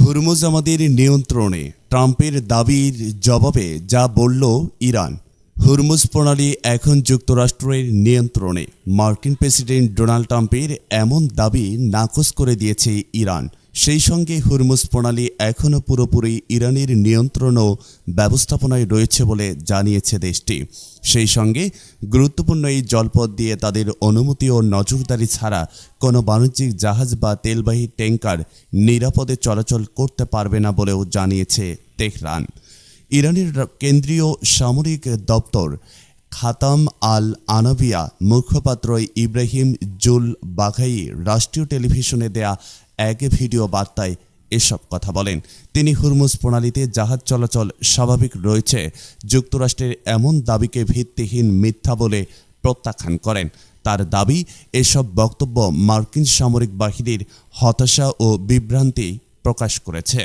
Hormuz আমাদের নিয়ন্ত্রণে, ট্রাম্পের দাবির জবাবে যা বলল ইরান। হুরমুজ প্রণালী এখন যুক্তরাষ্ট্রের নিয়ন্ত্রণে। মার্কিন প্রেসিডেন্ট ডোনাল্ড ট্রাম্পের এমন দাবি নাকচ করে দিয়েছে ইরান। সেই সঙ্গে হুরমুজ প্রণালী এখনও পুরোপুরি ইরানের নিয়ন্ত্রণ ও ব্যবস্থাপনায় রয়েছে বলে জানিয়েছে দেশটি। সেই সঙ্গে গুরুত্বপূর্ণ এই জলপথ দিয়ে তাদের অনুমতি ও নজরদারি ছাড়া কোনো বাণিজ্যিক জাহাজ বা তেলবাহী ট্যাঙ্কার নিরাপদে চলাচল করতে পারবে না বলেও জানিয়েছে তেহরান। ইরানের কেন্দ্রীয় সামরিক দপ্তর খাতাম আল আনাবিয়া মুখপাত্র ইব্রাহিম জুল বাঘাই রাষ্ট্রীয় টেলিভিশনে দেয়া এক ভিডিও বার্তায় এসব কথা বলেন। তিনি হুরমুজ প্রণালীতে জাহাজ চলাচল স্বাভাবিক রয়েছে যুক্তরাষ্ট্রের এমন দাবিকে ভিত্তিহীন মিথ্যা বলে প্রত্যাখ্যান করেন। তার দাবি, এসব বক্তব্য মার্কিন সামরিক বাহিনীর হতাশা ও বিভ্রান্তি প্রকাশ করেছে।